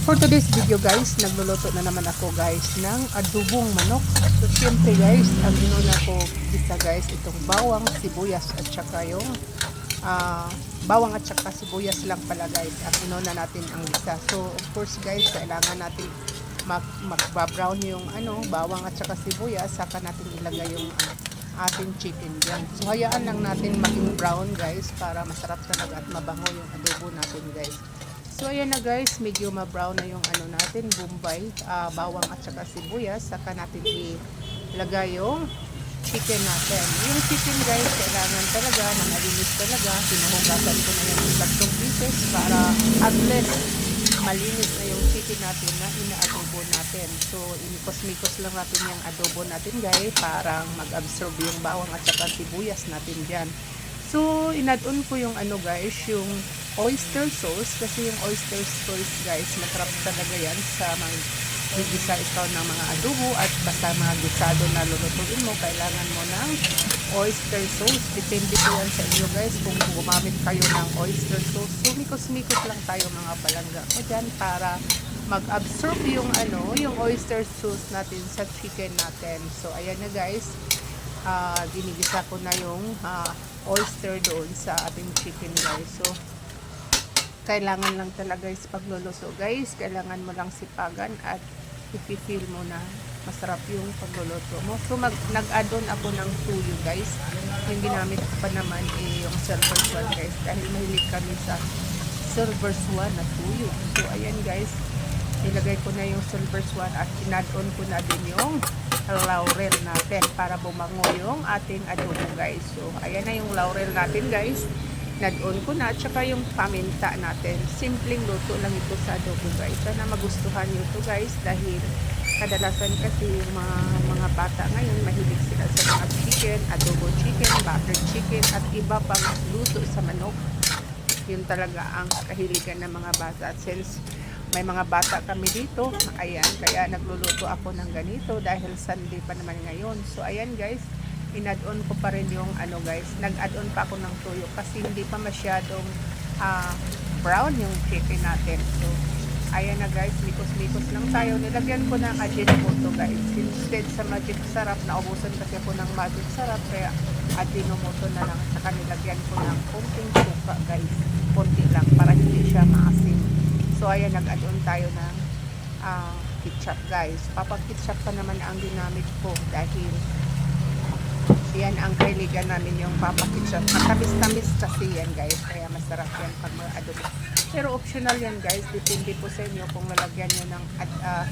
For today's video guys, nagluluto na naman ako guys ng adobong manok. So syempre guys, ang inuna ko dito guys, itong bawang, sibuyas at saka yung bawang at saka sibuyas lang pala guys. Ang inuna natin ang lisa. So of course guys, kailangan natin mag-brown yung bawang at saka sibuyas, saka natin ilagay yung ating chicken dyan. So hayaan lang natin maging brown guys para masarap talaga at mabango yung adobo natin guys. So ayan na guys, medyo ma-brown na yung natin, bombay, bawang at saka sibuyas. Saka natin ilagay yung chicken natin. Yung chicken guys, kailangan talaga na malinis talaga. Pinuhugasan ko na yung 3 pieces para at least malinis na yung chicken natin na ina-adobo natin. So inikos-mikos lang natin yung adobo natin guys para mag-absorb yung bawang at saka sibuyas natin dyan. So, in-add-on ko yung guys, yung oyster sauce. Kasi yung oyster sauce guys, masarap talaga yan sa mga gigisa ikaw ng mga adobo at basta mga gisado na lulutuin mo, kailangan mo ng oyster sauce. Depende po yan sa inyo guys kung gumamit kayo ng oyster sauce. So, mikos-mikos lang tayo mga palangga ko dyan para mag-absorb yung yung oyster sauce natin sa chicken natin. So, ayan na guys. Ginigisa ko na yung oyster doon sa ating chicken guys. So kailangan lang talaga guys pagluluto guys, kailangan mo lang sipagan at ipifeel mo na masarap yung pagluluto mo. So nag-add-on ako ng tuyo guys. Yung ginamit ko pa naman yung silver swan guys dahil mahilig kami sa silver swan na tuyo. So ayan guys, ilagay ko na yung silver swan at in-add-on ko na din yung laurel natin para bumango yung ating adobo guys. So ayan na yung laurel natin guys, nad-on ko na, at saka yung paminta natin. Simpleng luto lang ito sa adobo guys. Sana magustuhan nyo ito guys dahil kadalasan kasi yung mga bata ngayon mahilig sila sa mga chicken, adobo chicken, butter chicken at iba pang luto sa manok. Yun talaga ang kahiligan ng mga bata. At since may mga bata kami dito, ayan, kaya nagluluto ako ng ganito dahil Sunday pa naman ngayon. So ayan guys, in-add-on ko pa rin yung guys, nag-add-on pa ako ng tuyo kasi hindi pa masyadong brown yung chicken natin. So ayan na guys, mikos-mikos lang tayo. Nilagyan ko ng Ajinomoto guys. Instead sa magic sarap, naubusan kasi ako ng magic sarap, kaya Ajinomoto na lang. Saka nilagyan ko ng konting suka guys, konti lang para hindi siya maasim. So ayan, nag-add-on tayo ng ketchup guys. Papag-ketchup pa naman ang ginamit ko dahil yan ang kahiligan namin, yung papag-ketchup. Matamis-tamis kasi yan guys, kaya masarap yan pag mga adobo. Pero optional yan guys, depende po sa inyo kung lalagyan nyo ng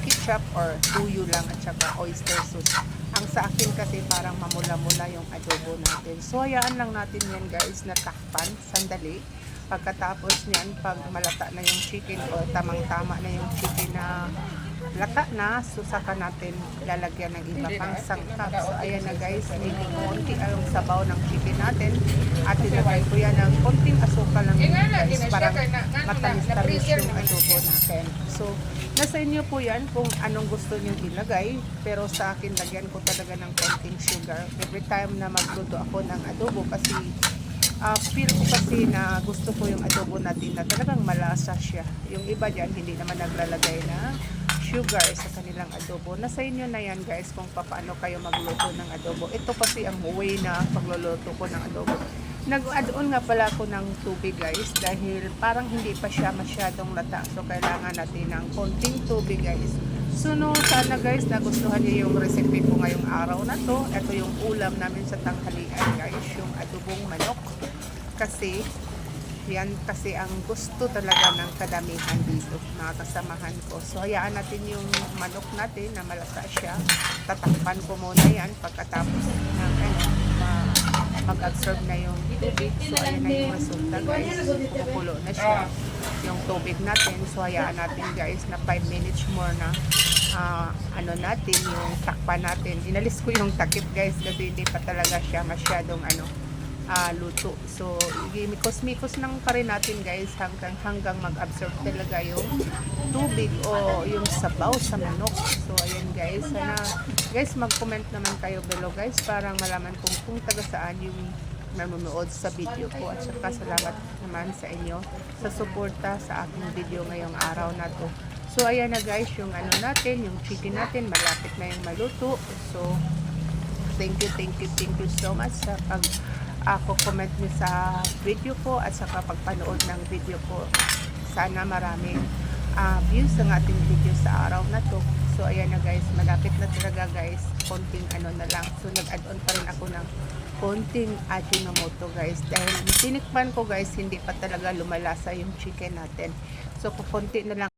ketchup or tuyo lang at saka oyster sauce. Ang sa akin kasi parang mamula-mula yung adobo natin. So hayaan lang natin yan guys na takpan sandali. Pagkatapos niyan, pag malata na yung chicken o tamang-tama na yung chicken na lata na, so saka natin lalagyan ng iba pang sangkap. So ayan na guys, medyo konti ang sabaw ng chicken natin at ilagay ko yan ng konting asukal lang guys, parang matamis-tamis yung adobo natin. So nasa inyo po yan kung anong gusto nyo ilagay, pero sa akin lagyan ko talaga ng konting sugar every time na magluto ako ng adobo kasi feel ko kasi na gusto ko yung adobo natin na talagang malasa siya. Yung iba dyan, hindi naman naglalagay na sugar sa kanilang adobo. Nasa inyo na yan guys kung paano kayo magluto ng adobo. Ito kasi ang way na pagluluto ko ng adobo. Nag-add-on nga pala ako ng tubig guys dahil parang hindi pa siya masyadong lata. So kailangan natin ng konting tubig guys. So no, sana guys nagustuhan niyo yung recipe ko ngayong araw na to. Ito yung ulam namin sa tanghalian guys, yung adobong manok. Kasi yan kasi ang gusto talaga ng kadamihan dito, mga kasamahan ko. So hayaan natin yung manok natin na malasa siya. Tatakpan ko muna yan pagkatapos ng mag-absorb na yung tubig. So ayan na yung resulta guys, kumukulo na siya yung tubig natin. So hayaan natin guys na 5 minutes more na natin yung takpan natin. Inalis ko yung takip guys kasi hindi pa talaga siya masyadong luto. So mikos-mikos lang pa rin natin guys hanggang mag-absorb talaga yung tubig o yung sabaw sa manok. So ayan guys, sana guys mag-comment naman kayo below guys para malaman kung taga saan yung nanonood sa video ko, at saka salamat naman sa inyo sa suporta sa aking video ngayong araw na to. So ayan na guys, yung ano natin, yung chicken natin, malapit na yung maluto. So thank you so much sa pag ako comment nyo sa video ko at sa pagpanood ng video ko. Sana maraming views ang ating video sa araw na to. So ayan na guys, malapit na talaga guys, konting ano na lang. So nag-add on pa rin ako ng konting Ajinomoto guys, dahil tinikman ko guys, hindi pa talaga lumalasa yung chicken natin. So kukunti na lang